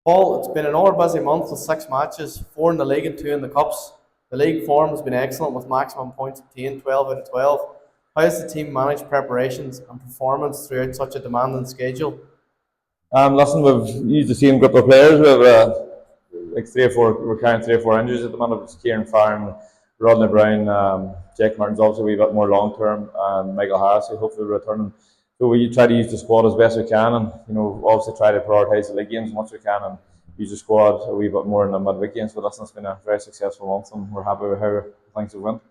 Paul, it's been another busy month with 6 matches, 4 in the league and 2 in the cups. The league form has been excellent with maximum points obtained 12 out of 12. How has the team managed preparations and performance throughout such a demanding schedule? Listen, we've used the same group of players. We have like three or four. We're carrying three or four injuries at the moment. It's Kieran Farn, Rodney Brown, Jake Martin's obviously a wee bit more long term, and Michael Harris, who hopefully will return. So we try to use the squad as best we can, and obviously try to prioritise the league games as much as we can, and use the squad a wee bit more in the midweek games. But listen, it's been a very successful month, and we're happy with how things have went.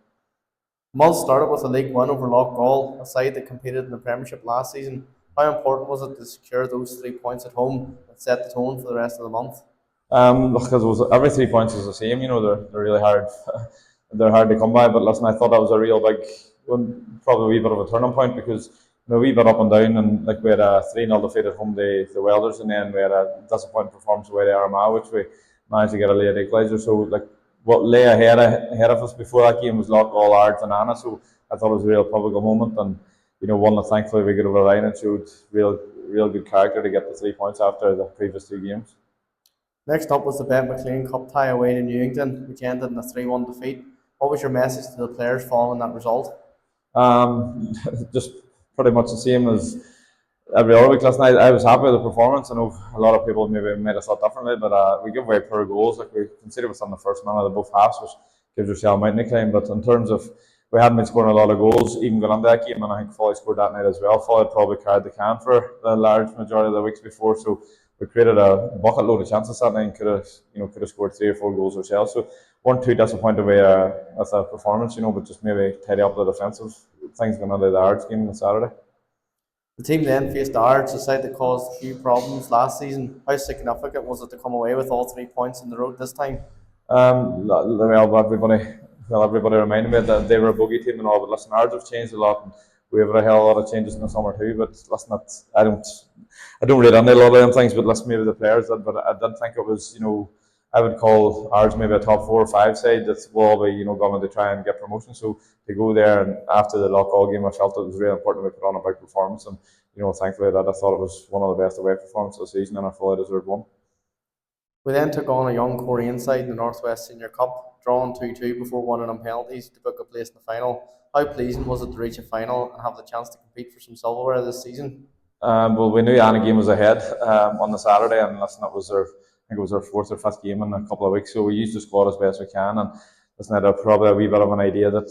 Mull started with a league win over Loughgall, a side that competed in the Premiership last season. How important was it to secure those 3 points at home and set the tone for the rest of the month? Because every 3 points is the same. They're really hard. They're hard to come by. But listen, I thought that was a real big one, probably a wee bit of a turning point because a wee bit up and down, and like we had a 3-0 defeat at home to the Welders, and then we had a disappointing performance away to Armagh, which we managed to get a late equaliser. So like what lay ahead of us before that game was Loughgall, Ards, and Anna. So I thought it was a real public moment, and one that thankfully we got over the line and showed real good character to get the 3 points after the previous two games. Next up was the Bet McLean Cup tie away to Newington, which ended in a 3-1 defeat. What was your message to the players following that result? Just pretty much the same as every other week last night. I was happy with the performance. I know a lot of people maybe might have thought differently, but we give away poor goals. Like we conceded within the first minute of both halves, which gives yourself a mountain to climb. But in terms of we hadn't been scoring a lot of goals, even going into that game, and I think Foley scored that night as well. Foley had probably carried the can for the large majority of the weeks before, so we created a bucket load of chances that night and could have scored 3 or 4 goals ourselves. So weren't too disappointed with our performance, but just maybe tidy up the defensive things going into the Ards game on Saturday. The team then faced Ards, a side that caused a few problems last season. How significant was it to come away with all 3 points in the road this time? Everybody reminded me that they were a bogey team and all, but listen, ours have changed a lot, and we have a hell of a lot of changes in the summer too. But listen, I don't read into a lot of them things, but listen, maybe the players did. But I did think it was, I would call ours maybe a top 4 or 5 side that will all be, going to try and get promotion. So to go there and after the Loughgall game, I felt it was really important to put on a big performance, and thankfully that I thought it was one of the best away performances of the season, and I fully deserved one. We then took on a young Korean side in the Northwest Senior Cup, drawn 2-2 before winning on penalties to book a place in the final. How pleasing was it to reach a final and have the chance to compete for some silverware this season? Well, we knew Anna game was ahead on the Saturday, and listen, I think it was our fourth or fifth game in a couple of weeks. So we used the squad as best we can, and listen, I had probably a wee bit of an idea that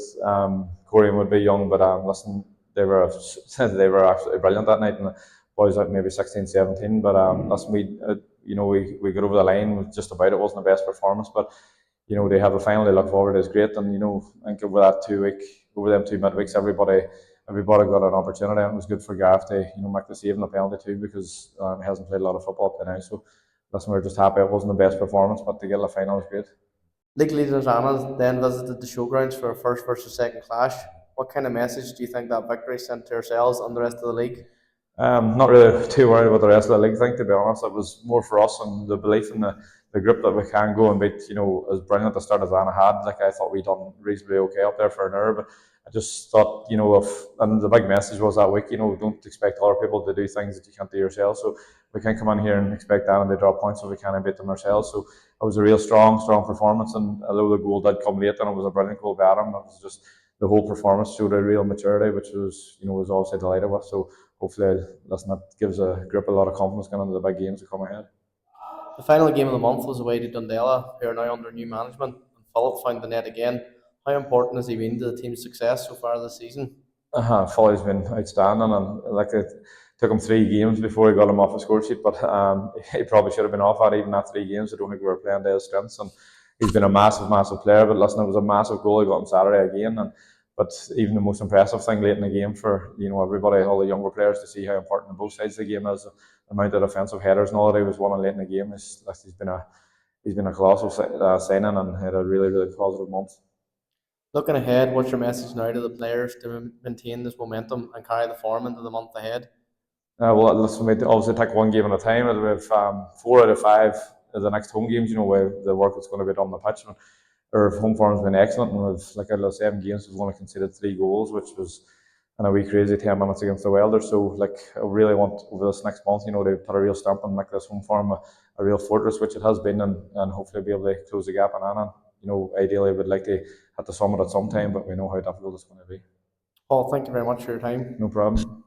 Korean would be young, but listen, they were they were absolutely brilliant that night, and the boys like maybe 16, 17. But listen, we got over the line with just about. It wasn't the best performance, but they have a final they look forward to is great, and I think over them 2 midweeks, everybody got an opportunity, and it was good for Gareth to make the save in the penalty too, because he hasn't played a lot of football up to now. So listen, we're just happy it wasn't the best performance, but to get the final was great. League leaders Anna then visited the showgrounds for a first versus second clash. What kind of message do you think that victory sent to ourselves and the rest of the league? Not really too worried about the rest of the league thing, to be honest. It was more for us and the belief in the group that we can go and beat, as brilliant a start as Anna had. Like, I thought we'd done reasonably okay up there for an hour, but I just thought, and the big message was that week, don't expect other people to do things that you can't do yourself. So we can't come in here and expect Anna to drop points if we can't beat them ourselves. So it was a real strong performance, and although the goal did come late and it was a brilliant goal by Adam, it was just the whole performance showed a real maturity, which was obviously delighted with. So hopefully, listen, that gives a group a lot of confidence going into the big games that come ahead. The final game of the month was away to Dundela, who are now under new management, and Philip found the net again. How important has he been to the team's success so far this season? Foley's been outstanding, and like it took him 3 games before he got him off the score sheet, but he probably should have been off at even at 3 games. I don't think we were playing to his strengths, and he's been a massive player. But listen, it was a massive goal he got on Saturday again, and but even the most impressive thing late in the game for everybody, all the younger players, to see how important on both sides of the game is. The amount of defensive headers and all that he was winning late in the game is he's been a colossal signing, and had a really positive month. Looking ahead, what's your message now to the players to maintain this momentum and carry the form into the month ahead? Well, listen, we obviously take one game at a time. We have 4 out of 5 of the next home games. Where the work that's going to be done on the pitch. And our home form's been excellent, and we've, like, out of the 7 games, we've only conceded 3 goals, which was in a wee crazy 10 minutes against the Welders. So like I really want over this next month, you know, to put a real stamp and make this home form a real fortress, which it has been, and hopefully be able to close the gap on Annan. You know, ideally we'd like to hit the summit at some time, but we know how difficult it's going to be. Paul, thank you very much for your time. No problem.